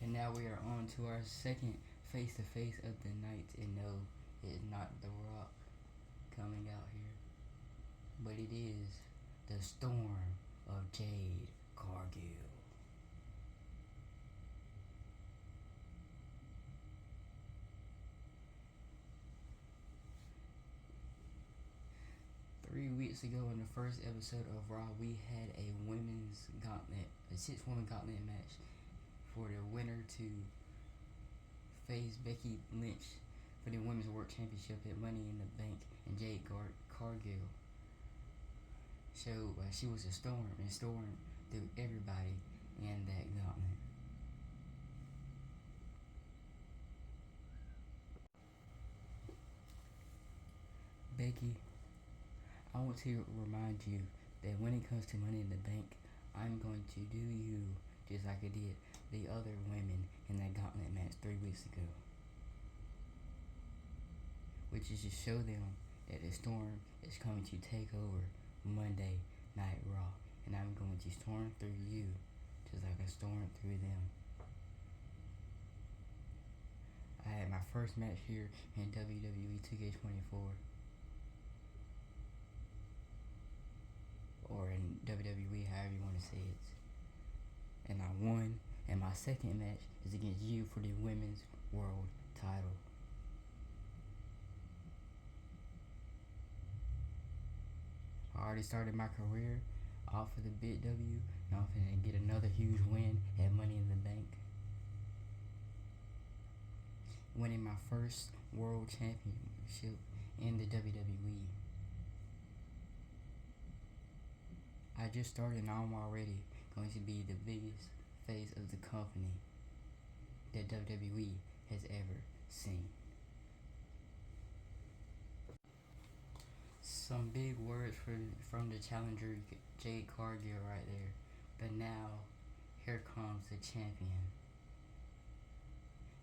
And now we are on to our second face-to-face of the night. And no, it is not The Rock coming out here, but it is the Storm of Jade Cargill. Weeks ago, in the first episode of Raw, we had a women's gauntlet, a 6-woman gauntlet match for the winner to face Becky Lynch for the Women's World Championship at Money in the Bank, and Jade Cargill showed she was a storm and stormed through everybody in that gauntlet. Becky, I want to remind you that when it comes to Money in the Bank, I'm going to do you just like I did the other women in that gauntlet match 3 weeks ago. Which is to show them that the Storm is coming to take over Monday Night Raw. And I'm going to storm through you just like I stormed through them. I had my first match here in WWE 2K24. Or in WWE, however you want to say it. And I won, and my second match is against you for the Women's World title. I already started my career off of the Big W, and I'm finna get another huge win at Money in the Bank. Winning my first World Championship in the WWE. I just started and I'm already going to be the biggest face of the company that WWE has ever seen. Some big words from the challenger Jade Cargill right there. But now, here comes the champion.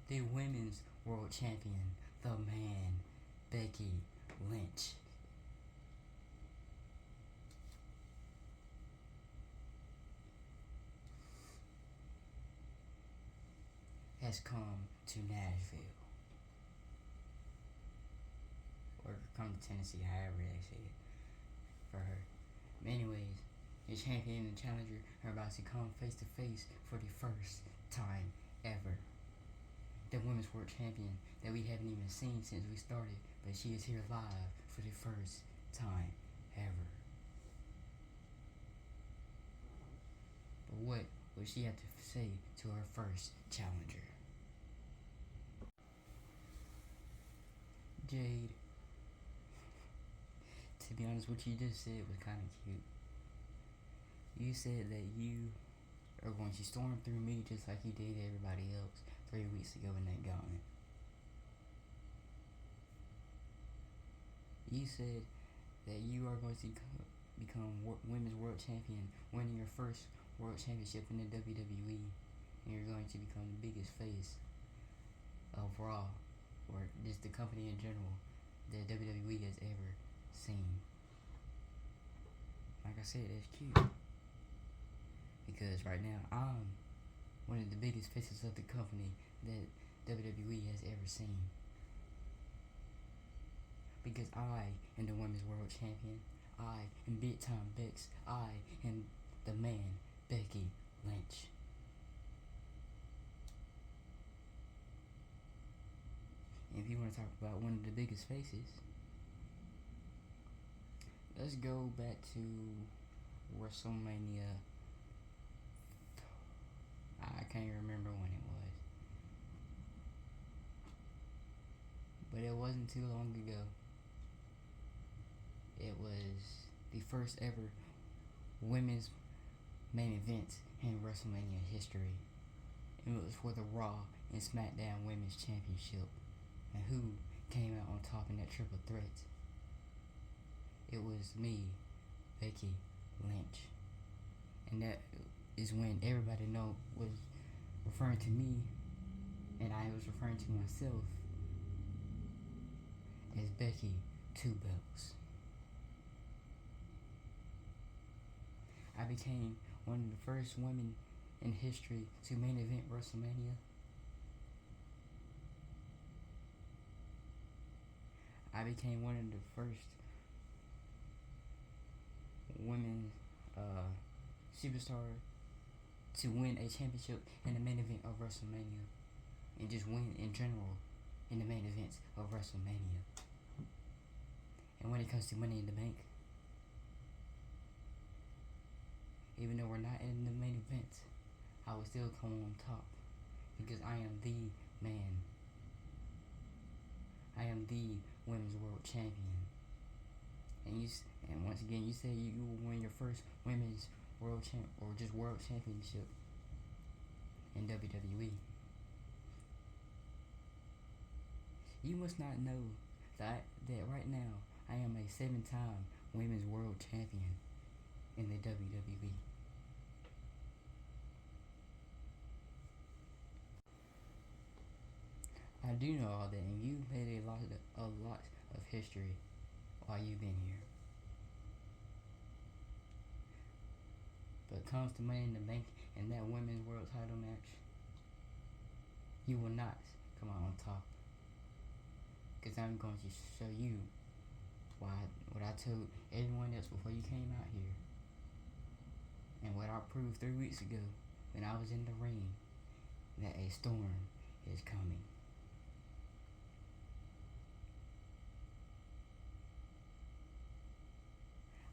The Women's World Champion, the man, Becky Lynch. Has come to Nashville, or come to Tennessee, however they say it, for her. Anyways, the champion and challenger are about to come face to face for the first time ever. The Women's World Champion that we haven't even seen since we started, but she is here live for the first time ever. But what will she have to say to her first challenger? Jade, to be honest, what you just said was kind of cute. You said that you are going to storm through me just like you did everybody else 3 weeks ago in that gauntlet. You said that you are going to become Women's World Champion, winning your first World Championship in the WWE, and you're going to become the biggest face of Raw, or just the company in general, that WWE has ever seen. Like I said, that's cute. Because right now, I'm one of the biggest faces of the company that WWE has ever seen. Because I am the Women's World Champion. I am Big Time Bex. I am the man, Becky Lynch. If you want to talk about one of the biggest faces, let's go back to WrestleMania. I can't remember when it was, but it wasn't too long ago. It was the first ever women's main event in WrestleMania history. It was for the Raw and SmackDown Women's Championship. And who came out on top in that triple threat? It was me, Becky Lynch. And that is when everybody was referring to me, and I was referring to myself as Becky Two Belts. I became one of the first women in history to main event WrestleMania I became one of the first women superstar to win a championship in the main event of WrestleMania, and just win in general in the main events of WrestleMania. And when it comes to Money in the Bank, even though we're not in the main event, I will still come on top because I am the man. I am the women's world champion. And once again, you say you will win your first women's world or just world championship in WWE. You must not know that right now I am a 7-time women's world champion in the WWE. I do know all that, and you made a lot of history while you've been here. But comes to Money in the Bank and that women's world title match, you will not come out on top. Because I'm going to show you what I told everyone else before you came out here. And what I proved 3 weeks ago when I was in the ring, that a storm is coming.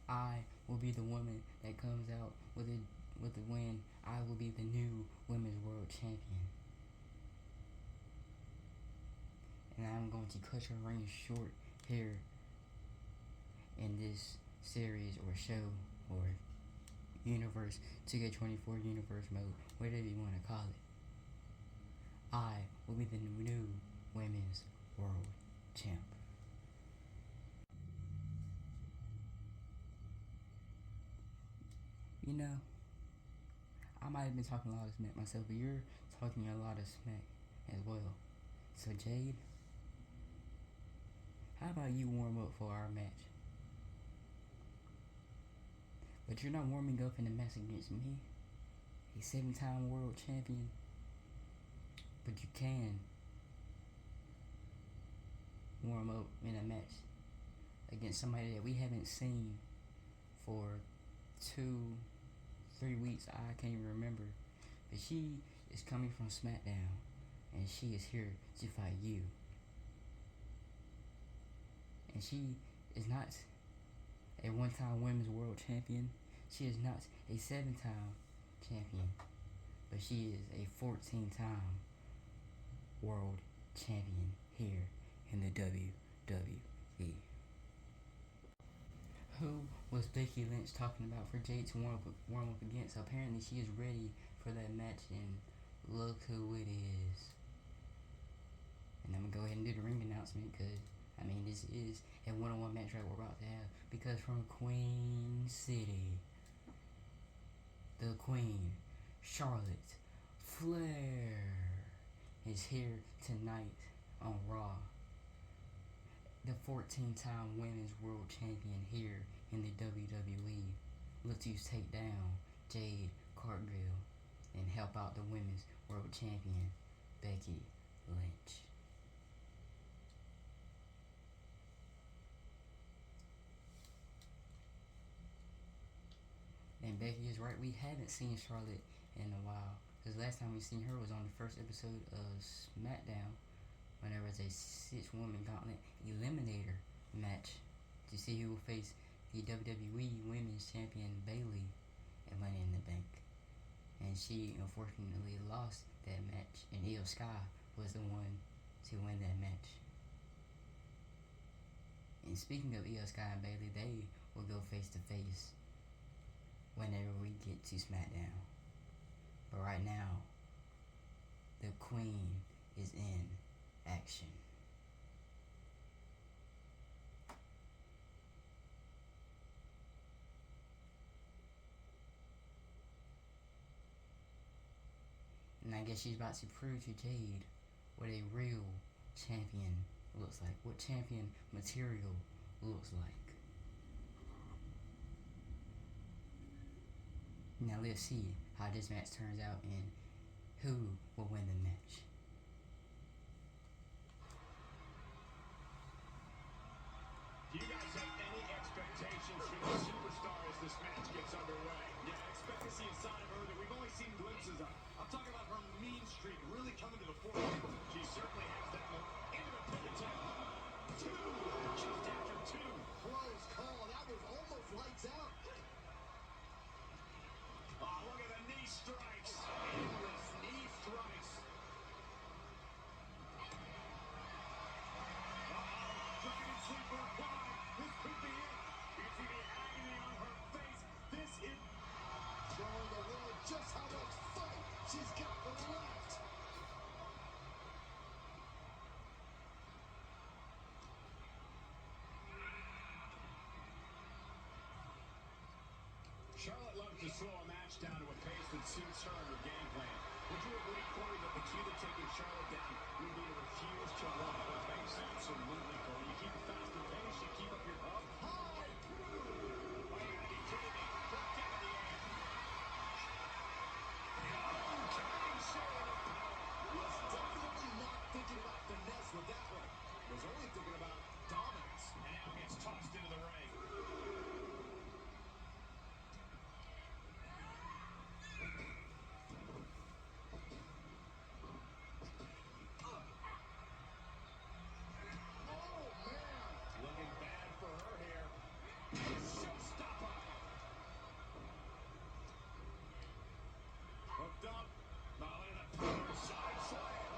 I will be the woman that comes out with the win. I will be the new women's world champion. And I'm going to cut your reign short here in this series or show or universe, 2K24 universe mode, whatever you want to call it. I will be the new women's world champ. You know, I might have been talking a lot of smack myself, but you're talking a lot of smack as well. So Jade, how about you warm up for our match? But you're not warming up in the match against me, a 7-time world champion. But you can warm up in a match against somebody that we haven't seen for 2-3 weeks. I can't even remember. But she is coming from SmackDown, and she is here to fight you. And she is not a 1-time women's world champion. She is not a 7-time champion, but she is a 14-time world champion here in the WWE. Who was Becky Lynch talking about for Jade to warm up against? Apparently she is ready for that match, and look who it is. And I'm going to go ahead and do the ring announcement because, this is a one-on-one match right we're about to have. Because from Queen City, the Queen, Charlotte Flair, is here tonight on Raw. The 14-time women's world champion here in the WWE. Look to take down Jade Cargill and help out the women's world champion, Becky Lynch. And Becky is right, we haven't seen Charlotte in a while. Because last time we seen her was on the first episode of SmackDown, when there was a 6-woman gauntlet eliminator match to see who will face the WWE Women's Champion Bayley at Money in the Bank. And she unfortunately lost that match, and Io Sky was the one to win that match. And speaking of Io Sky and Bayley, they will go face to face whenever we get to SmackDown. But right now, the Queen is in action. And I guess she's about to prove to Jade what a real champion looks like, what champion material looks like. Now let's see how this match turns out and who will win the match. just how much fight she's got left. Charlotte loves to slow a match down to a pace that suits her and her game plan. Would you agree, Corey, that the key to taking Charlotte down would be to refuse to run out of pace? Absolutely, Corey. You keep a faster pace, you keep up your up. High through. Oh, you gotta be kidding me. Back down in the air. Counting Charlotte of power. Was definitely not thinking about finesse with that one. Was only thinking about dominance. And now gets tossed into the ring. Looking bad for her here. Showstopper. Hooked up. Now into the power side slam.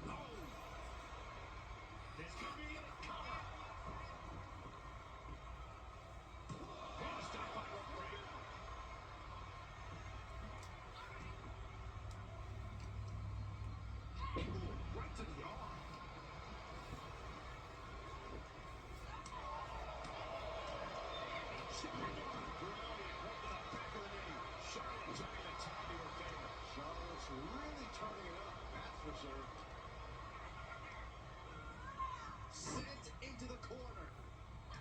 Oh. This could be it. Cover. Stop by rope break. Right to the arm. Charlotte turning the tide to her favor. Charlotte's really turning it up, that's for sure. Sent into the corner.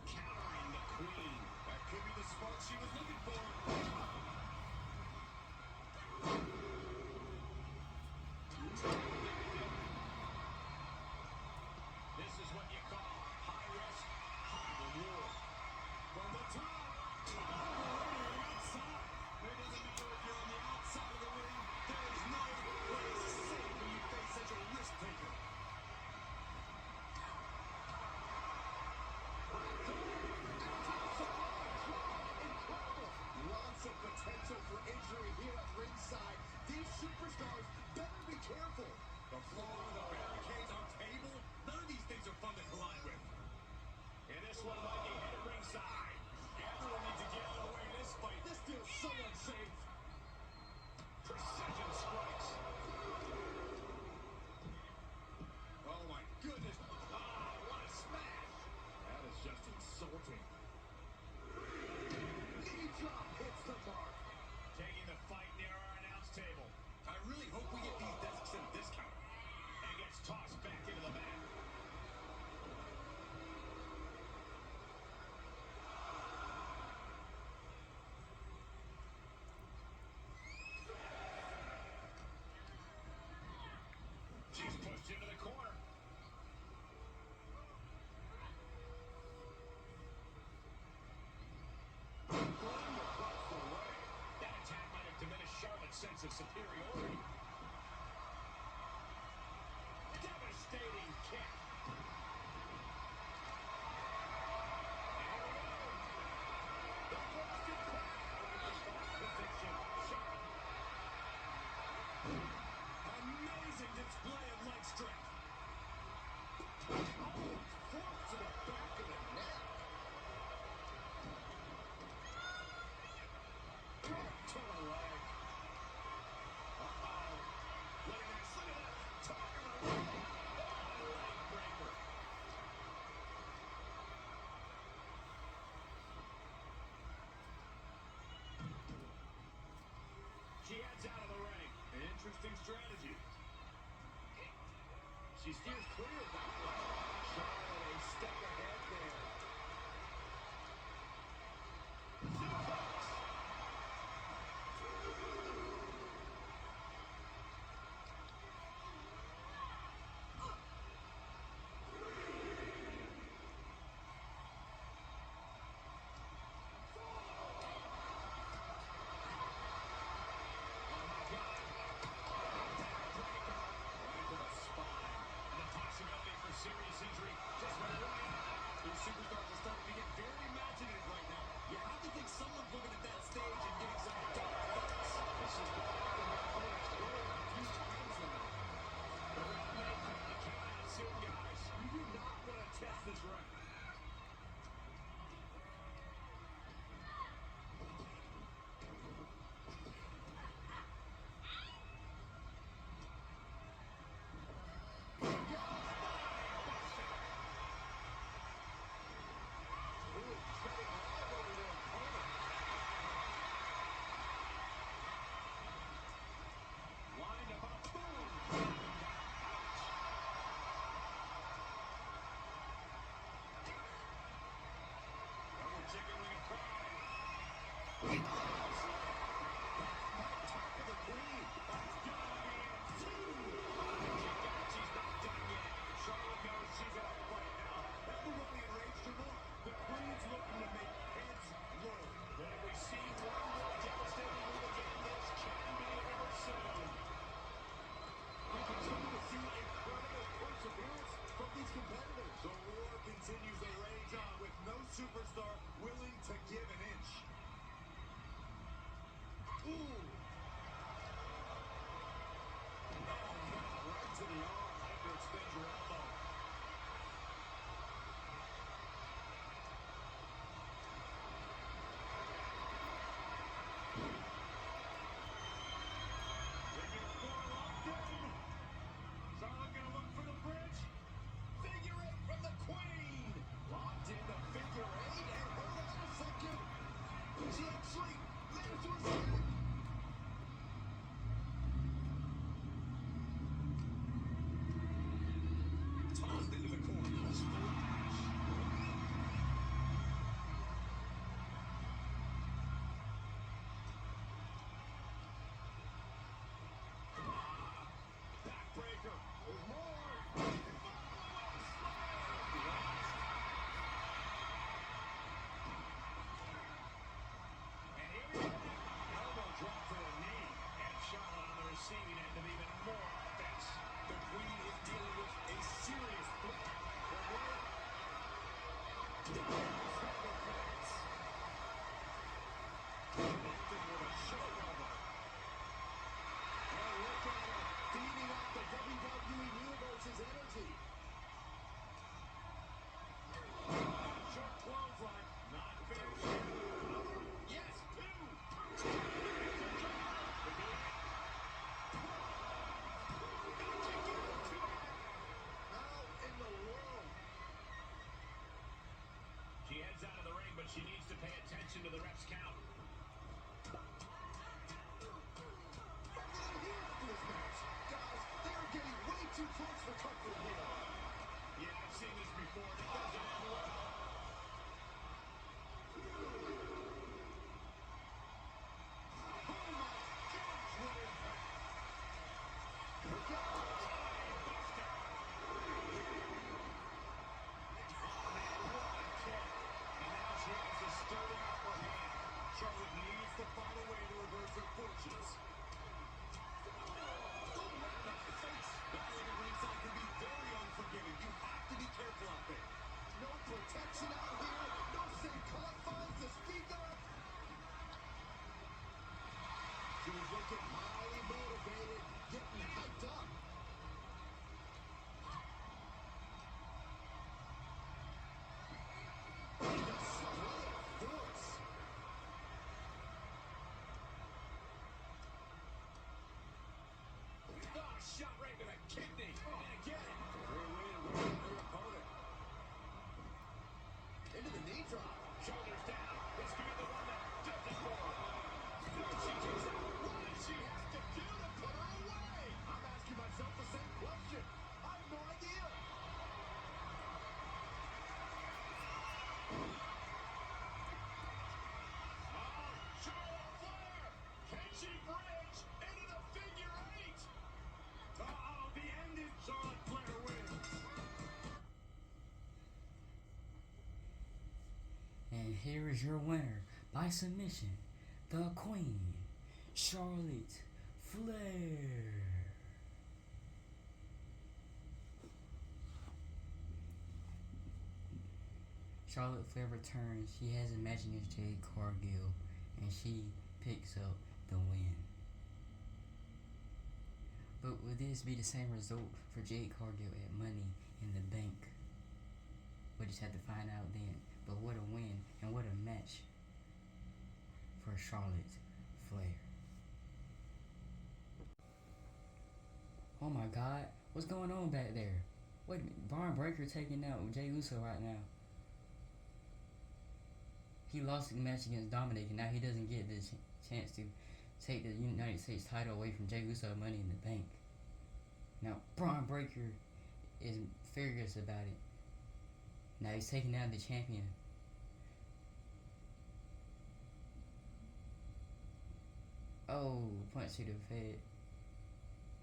Countering the queen. That could be the spark she was looking for. This is what you call high risk, high reward. From the top. Outside. It doesn't matter if you're on the outside of the ring. There is no place safe when you face such a risk taker. Incredible. Lots of potential for injury here at ringside. These superstars better be careful. The floor, the barricades on table, none of these things are fun to collide with. And this one might be hit at ringside. Everyone needs to get out of the way of this fight. This feels so unsafe. Precision strikes. Oh my goodness. Ah, what a smash. That is just insulting. Knee drop hits the mark. Taking the fight near our announce table. I really hope we get these desks at a discount. And gets tossed back into the mat. She's pushed into the corner. Flame across the way. That attack might have diminished Charlotte's sense of superiority. Devastating kick. And here we go. The Boston Crab. Position. Charlotte. Amazing display of leg strength. Oh, foot to the back of the neck. Right to the leg. Uh-oh. Look at this. Look at that. Talk about a leg breaker. She heads out of the ring. An interesting strategy. She steers clear of that one. Charlotte a step ahead there. Suplex. Serious injury just went right out. reaction to the ref's count. Here after this match. Guys, they are getting way too close for comfort here. Yeah, I've seen this before. It doesn't end well. Oh my gosh, what impact. Look out. Sturdy upper hand. Charlotte needs to find a way to reverse her fortunes. Oh, right in the face. Battling at ringside can be very unforgiving. You have to be careful out there. No protection out here. No safe confines to speak of. She was looking highly motivated, getting hyped up. Shot right to the kidney. And again. Great way to wear your opponent. Into the knee drop. Shoulders down. This could be the one that does it for her. She takes out. What does she have to do to put her away? I'm asking myself the same question. I have no idea. Oh, Charlotte Flair. Can she bridge into the figure eight? Uh-oh, the end is Charlotte Flair wins. And here is your winner by submission, the Queen, Charlotte Flair. Charlotte Flair returns. She has a match against Jade Cargill, and she picks up the win. But will this be the same result for Jade Cargill at Money in the Bank? We'll just have to find out then. But what a win and what a match for Charlotte Flair. Oh my God, what's going on back there? Wait a minute, Braun Breaker taking out Jey Uso right now. He lost the match against Dominic, and now he doesn't get the chance to take the United States title away from Jey Uso Money in the Bank. Now, Braun Breaker is furious about it. Now he's taking down the champion. Oh, punch to the head.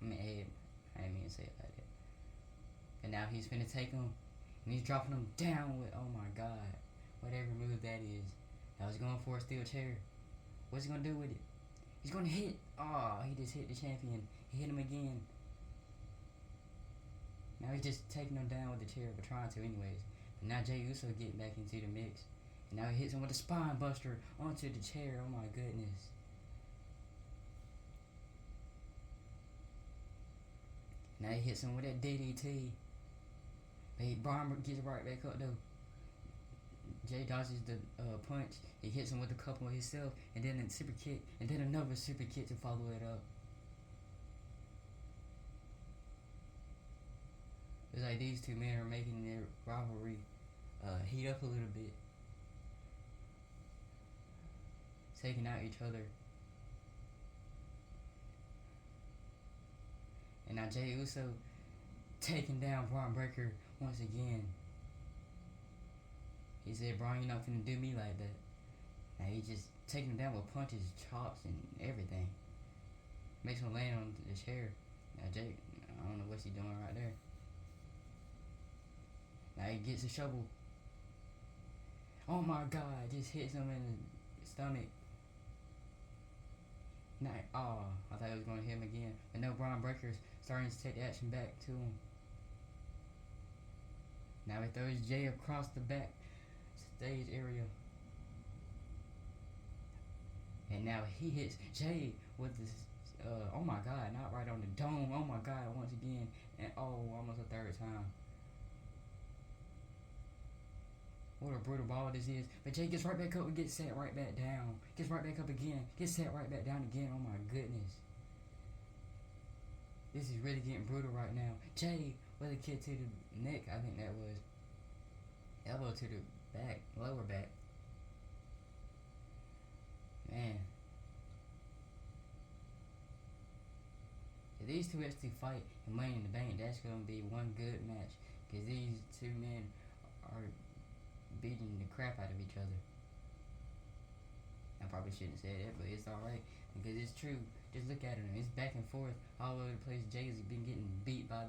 I didn't mean to say it like that. And now he's finna take him, and he's dropping him down with, oh my God, whatever move that is. Now he's going for a steel chair. What's he gonna do with it? He's gonna hit. Oh, he just hit the champion. He hit him again. Now he's just taking him down with the chair, but trying to anyways. But now Jey Uso getting back into the mix. And now he hits him with a spine buster onto the chair. Oh my goodness. Now he hits him with that DDT. But Braun gets right back up though. Jay dodges the punch. He hits him with a couple of himself, and then a super kick, and then another super kick to follow it up. It's like these two men are making their rivalry heat up a little bit, taking out each other. And now Jey Uso taking down Braun Breaker once again. He said, Braun, you're not finna do me like that. Now he just taking him down with punches, chops, and everything. Makes him land on the chair. Now Jey, I don't know what he's doing right there. Now he gets a shovel. Oh my God, just hits him in the stomach. Now, oh, I thought he was going to hit him again. But no, Braun Breaker's starting to take the action back to him. Now he throws Jay across the back stage area. And now he hits Jay with this, oh my God, not right on the dome. Oh my God, once again. And oh, almost a third time. What a brutal ball this is. But Jay gets right back up and gets set right back down. Gets right back up again. Gets set right back down again. Oh my goodness. This is really getting brutal right now. Jay with a kick to the neck, I think that was. Elbow to the back, lower back. Man. If these two actually fight and Money in the Bank, that's going to be one good match. Because these two men are beating the crap out of each other. I probably shouldn't have said that, but it's alright. Because it's true. Just look at it. It's back and forth all over the place. Jay's been getting beat by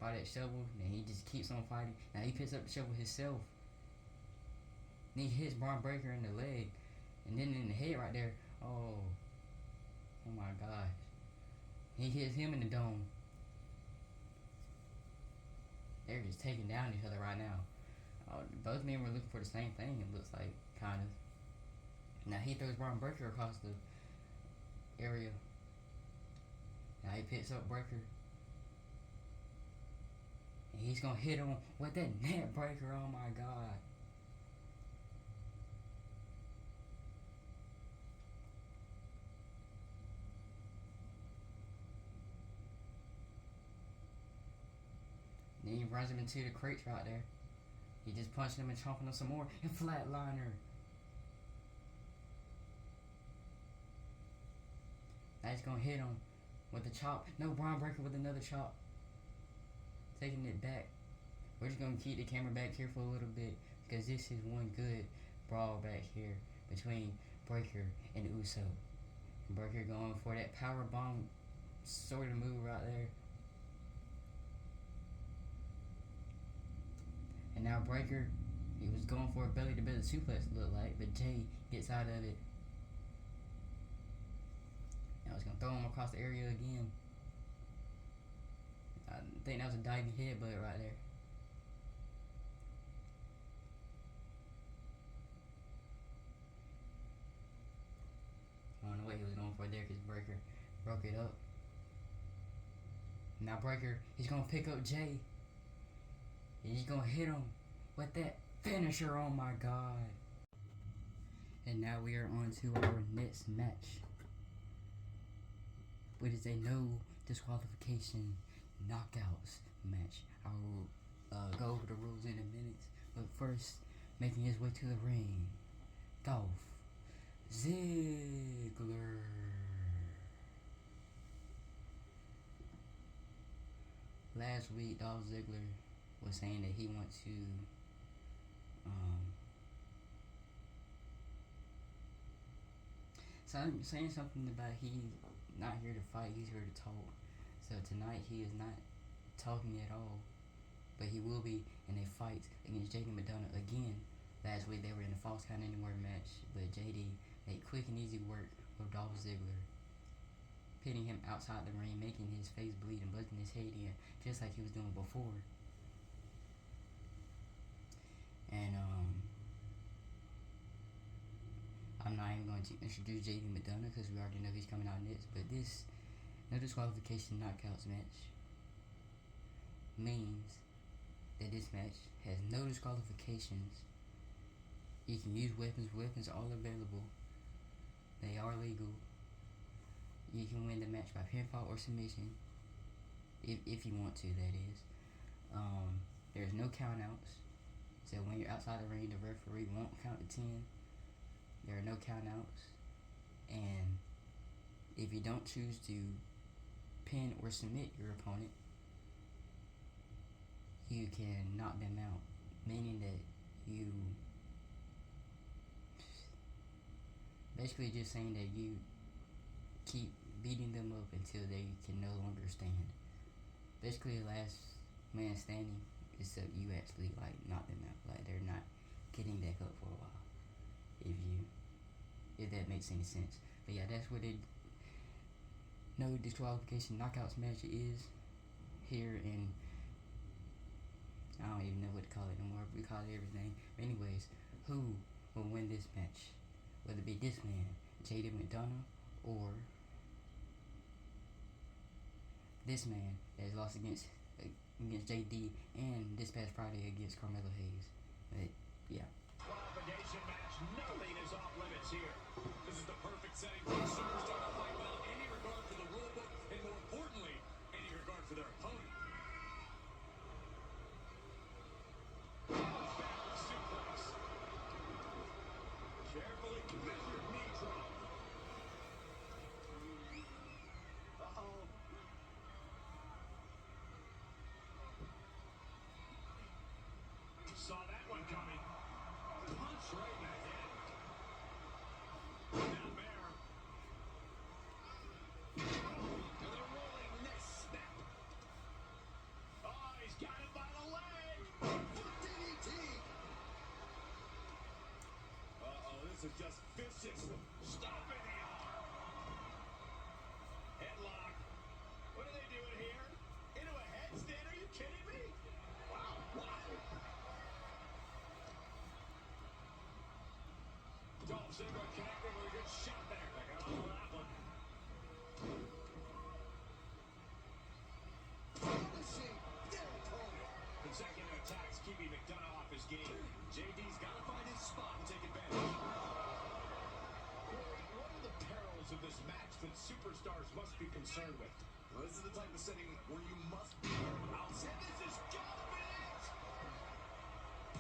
that shovel. And he just keeps on fighting. Now he picks up the shovel himself. And he hits Braun Breaker in the leg. And then in the head right there. Oh my gosh. He hits him in the dome. They're just taking down each other right now. Both men were looking for the same thing, it looks like, kind of. Now he throws Braun Breaker across the area. Now he picks up Breaker. And he's going to hit him with that net breaker, oh my god. Then he runs him into the crates right there. He just punched him and chomping him some more. And flatliner. Now he's going to hit him with a chop. No, Braun Breaker with another chop. Taking it back. We're just going to keep the camera back here for a little bit. Because this is one good brawl back here between Breaker and Uso. Breaker going for that power bomb sort of move right there. And now Breaker, he was going for a belly-to-belly suplex, it looked like, but Jay gets out of it. Now he's going to throw him across the area again. I think that was a diving headbutt right there. I don't know what he was going for there because Breaker broke it up. Now Breaker, he's going to pick up Jay. And he's going to hit him with that finisher, oh my god. And now we are on to our next match. Which is a no disqualification knockouts match. I will go over the rules in a minute. But first, making his way to the ring, Dolph Ziggler. Last week, Dolph Ziggler was saying that he wants to saying something about he's not here to fight, he's here to talk. So tonight he is not talking at all, but he will be in a fight against JD McDonough again. Last week they were in a Falls Count Anywhere match, but JD made quick and easy work with Dolph Ziggler, pitting him outside the ring, making his face bleed and buzzing his head in, just like he was doing before. And I'm not even going to introduce JD McDonough because we already know he's coming out next. But this no disqualification knockouts match means that this match has no disqualifications. You can use weapons. Weapons are all available. They are legal. You can win the match by pinfall or submission, if you want to, that is. There's no countouts. So when you're outside the ring, the referee won't count to 10. There are no countouts. And if you don't choose to pin or submit your opponent, you can knock them out. Meaning that you basically just saying that you keep beating them up until they can no longer stand. Basically, last man standing, except you actually like knock them out. Like they're not getting back up for a while. If that makes any sense. But yeah, that's what it no disqualification knockouts match is here, and I don't even know what to call it anymore. We call it everything. But anyways, who will win this match? Whether it be this man, JD McDonough, or this man that has lost against JD and this past Friday against Carmelo Hayes. But yeah. Qualification match, nothing is off limits here. This is the perfect setting for a superstar to fight without any regard for the rule book, and more importantly, any regard for their opponent. Suplex. Measured knee drop. Uh-oh. Saw that one coming. Punch right in the head. Down there. And the rolling neck snap. Oh, he's got it by the leg. Foot DDT. Uh-oh, this is just vicious. Stomping the arm. Headlock. What are they doing here? Into a headstand? Are you kidding me? Wow. Dolph Ziggler connected with a good shot there. I got all that one. Finishing their opponent. Consecutive attacks keeping McDonough off his game. JD's got to find his spot and take advantage. Corey, what are the perils of this match that superstars must be concerned with? Well, this is the type of setting where you must be nervous. And this is gotta be it!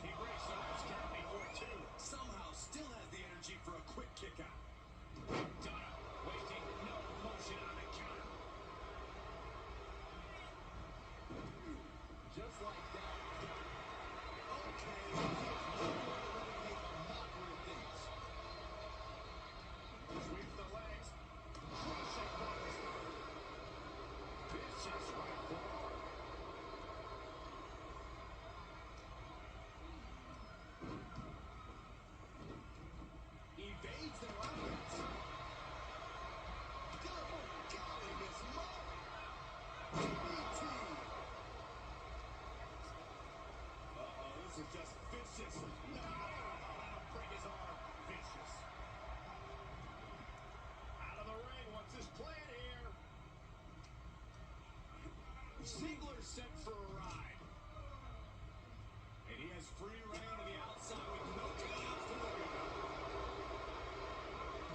He breaks the ref's count before two. Somehow still has the energy for a quick kick out. McDonough wasting no motion on the counter. Just like that. Okay, he is not going to let him make a mockery of things. Sweeps the legs. Crushing blows. Vicious right forearm. Evades their offense. Double golly, Miss Mo. DDT. Uh-oh, this is just vicious. No! That'll break his arm. Vicious. Out of the ring. What's his plan here? Ziggler set for a ride. And he has free reign to the outside with no chaos to worry about.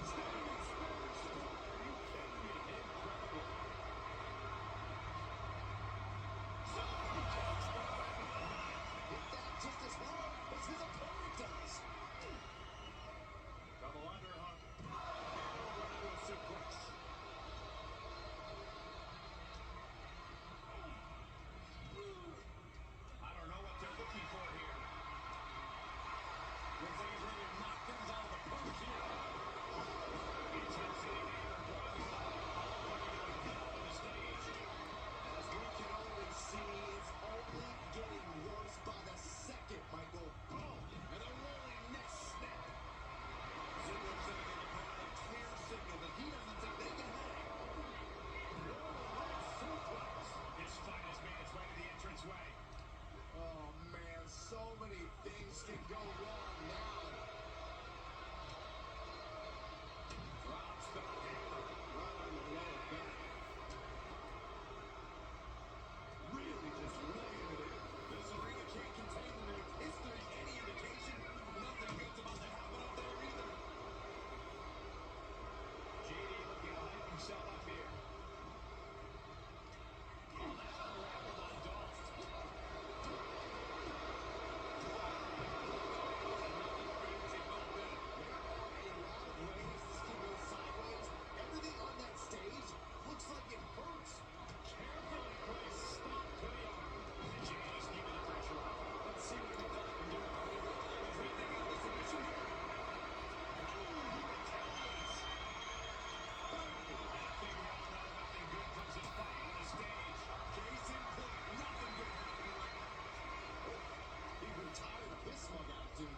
Standing Spanish Fly. Are you kidding me? Incredible. Ziggler takes the back. Hit that just as hard as his opponent does. Double underhook. And over into a suplex. I don't know what they're looking for here. Looks like he's ready to knock things out of the park here. Intensity there, drawing the all ready to hell on the stage. As we can only see, it's only getting worse by the second, Michael. Oh, and a rolling neck snap. Ziggler sending his opponent a clear signal that he doesn't think they can hang. Leg suplex. This fight has made its way to the entranceway. Oh, man, so many things can go wrong now. Drops the hammer. Right on the lower back. Really just laying it in. This arena can't contain them. If history's any indication, nothing good's about to happen up there either. JD looking to hype himself up here. Oh, that unraveled on Dolph. Nothing fancy about that. There are a lot of ways this can go sideways. Everything on that stage looks like it hurts. Carefully placed stomp to the arm. And JD's keeping the pressure off. Let's see what McDonough can do. Is he thinking of the submission here? He retaliates. And I think we all know nothing good comes of fighting on the stage. Case in point, nothing good happening right now. Oh, he grew tired of his smug attitude.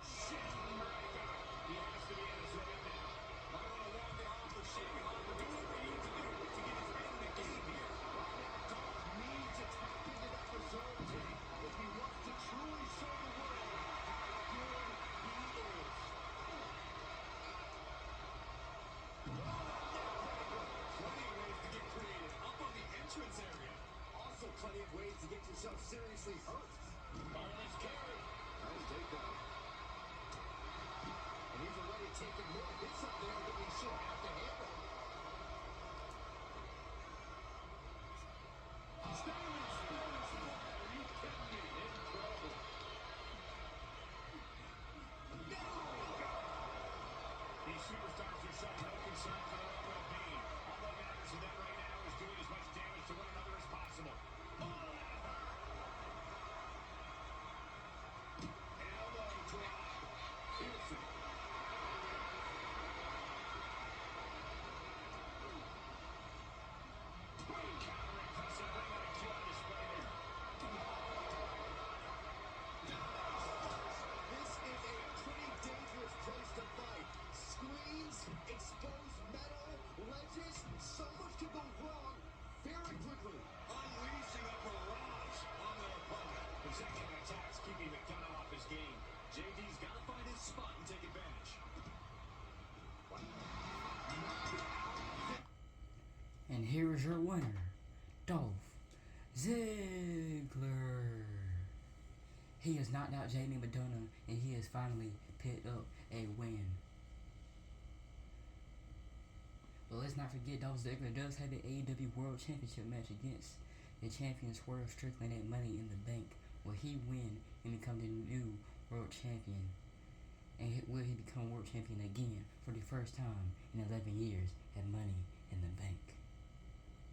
Shin breaker. He has to be in his right now. Might want to warn the off or shake him off or do whatever he needs to do to get his men in the game here. Right now, Dolph needs to tap into that reserve tank if he wants to truly show the world how good he is. Plenty of ways to get creative. Up on the entrance area. Also plenty of ways to get yourself seriously hurt. Fireman's carry. Nice takedown. And he's already taken more hits up there than he should have to handle. Standing Spanish Fly. Are you kidding me? Incredible. There we go. winner, Dolph Ziggler. He has knocked out Jamie Madonna, and he has finally picked up a win. But let's not forget, Dolph Ziggler does have the AEW World Championship match against the champion Swerve Strickland at Money in the Bank. Will he win and become the new World Champion? And will he become World Champion again for the first time in 11 years at Money in the Bank?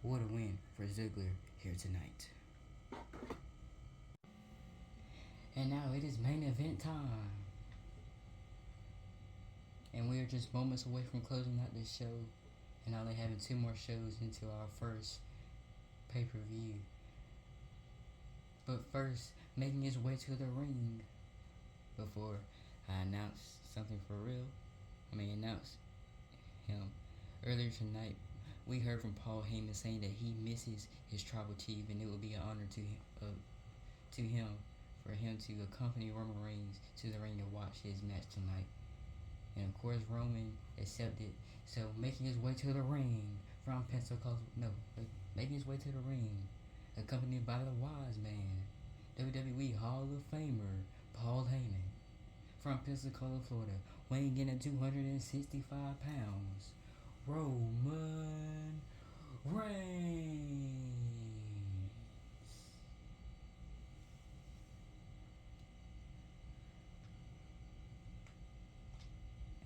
What a win for Ziggler here tonight. And now it is main event time. And we are just moments away from closing out this show and only having 2 more shows into our first pay-per-view. But first, making his way to the ring before I announce something for real. Announce him. Earlier tonight, we heard from Paul Heyman saying that he misses his tribal chief, and it would be an honor to him for him to accompany Roman Reigns to the ring to watch his match tonight. And of course, Roman accepted. So making his way to the ring from making his way to the ring, accompanied by the Wise Man, WWE Hall of Famer Paul Heyman, from Pensacola, Florida, weighing in at 265 pounds, Roman Reigns.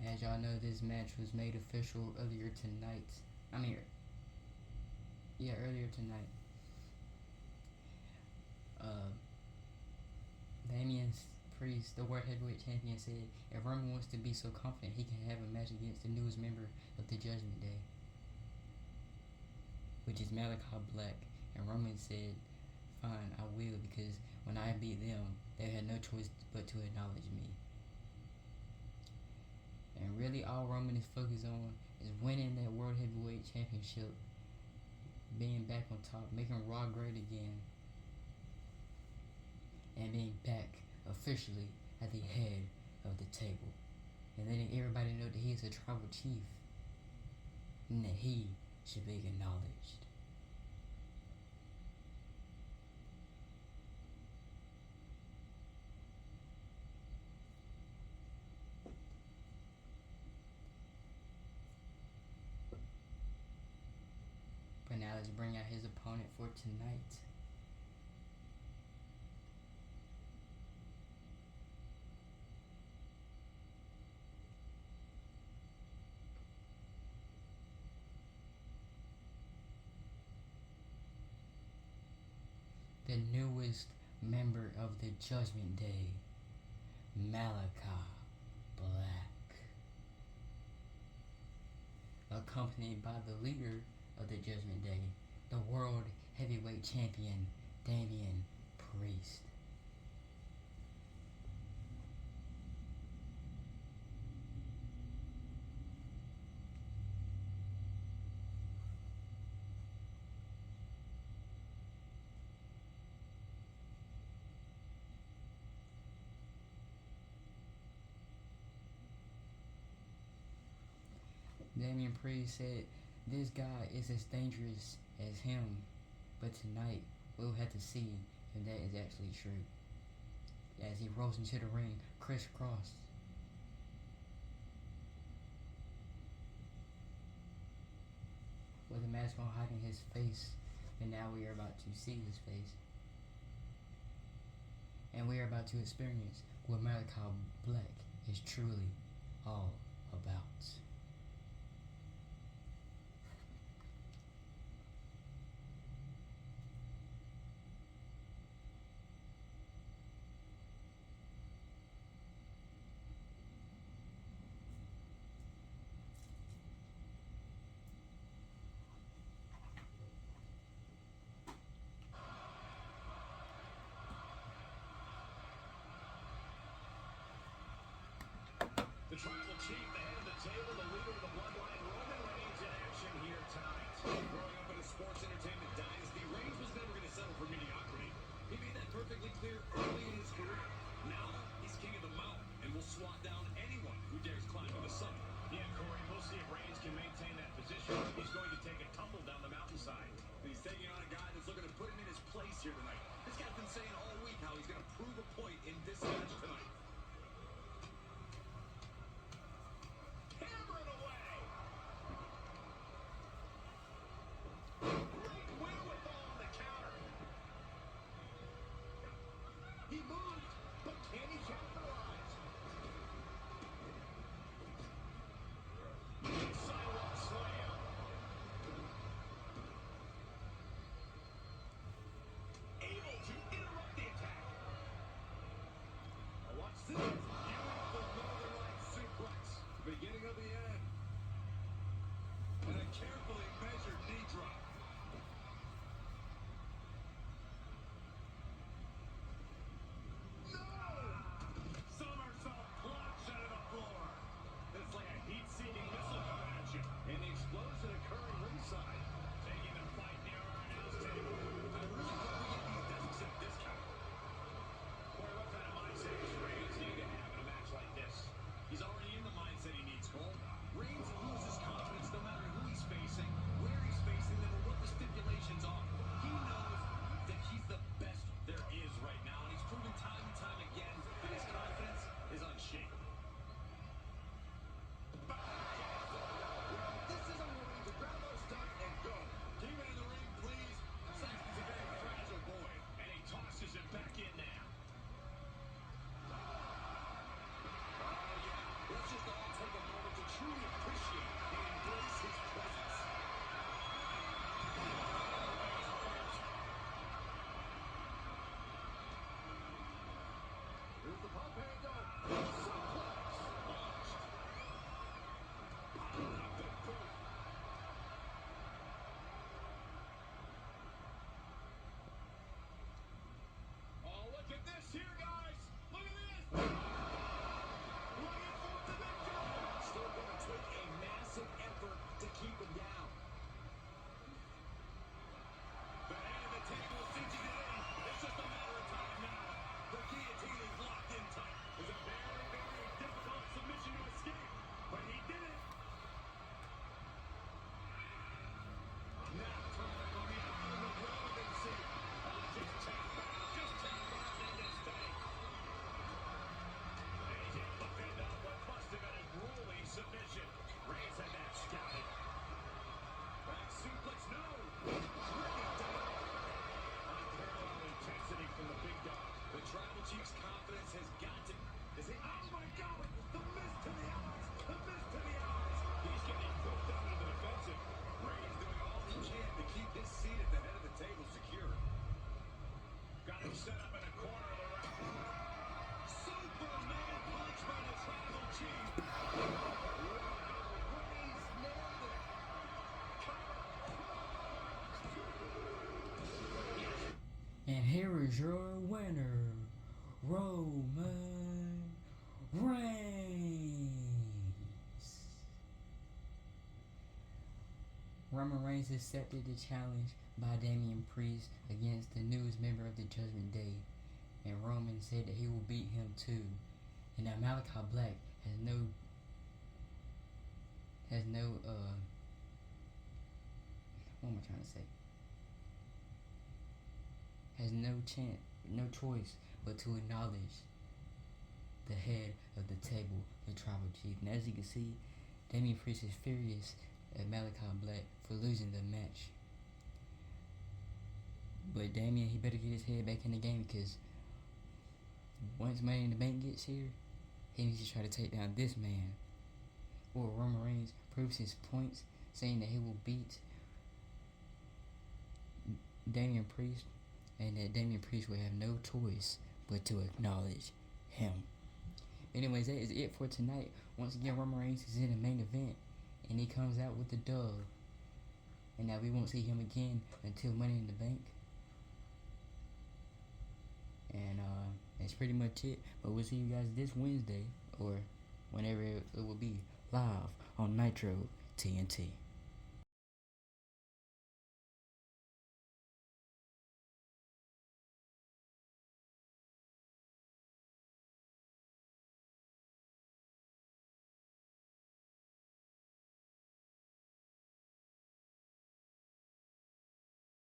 As y'all know, this match was made official earlier tonight. Earlier tonight. Damian Priest, the World Heavyweight Champion, said if Roman wants to be so confident, he can have a match against the newest member of the Judgment Day, which is Malakai Black. And Roman said, fine, I will, because when I beat them, they had no choice but to acknowledge me. And really all Roman is focused on is winning that World Heavyweight Championship, being back on top, making Raw great again, and being back officially at the head of the table. And letting everybody know that he is a tribal chief and that he should be acknowledged. But now let's bring out his opponent for tonight. The newest member of the Judgment Day, Malakai Black, accompanied by the leader of the Judgment Day, the World Heavyweight Champion, Damian Priest. Damian Priest said this guy is as dangerous as him, but tonight we'll have to see if that is actually true. As he rolls into the ring, crisscross, with a mask on hiding his face, and now we are about to see his face. And we are about to experience what Malakai Black is truly all about. The tribal chief, the head of the table, the leader of the bloodline, Roman Reigns in action here tonight. Growing up in a sports entertainment dynasty, Reigns was never going to settle for mediocrity. He made that perfectly clear early in his career. Now, he's king of the mountain and will swat down anyone who dares climb to the summit. Yeah, Corey, we'll see if Reigns can maintain that position. He's going to take a tumble down the mountainside. He's winner, Roman Reigns. Roman Reigns accepted the challenge by Damian Priest against the newest member of the Judgment Day, and Roman said that he will beat him too. And now Malakai Black has no what am I trying to say? Has no choice but to acknowledge the head of the table, the tribal chief. And as you can see, Damian Priest is furious at Malakai Black for losing the match. But Damian, he better get his head back in the game, because once Money in the Bank gets here, he needs to try to take down this man. Or Roman Reigns proves his points, saying that he will beat Damian Priest, and that Damian Priest will have no choice but to acknowledge him. Anyways, that is it for tonight. Once again, Roman Reigns is in the main event, and he comes out with the dub. And now we won't see him again until Money in the Bank. And that's pretty much it. But we'll see you guys this Wednesday, or whenever it will be, live on Nitro TNT.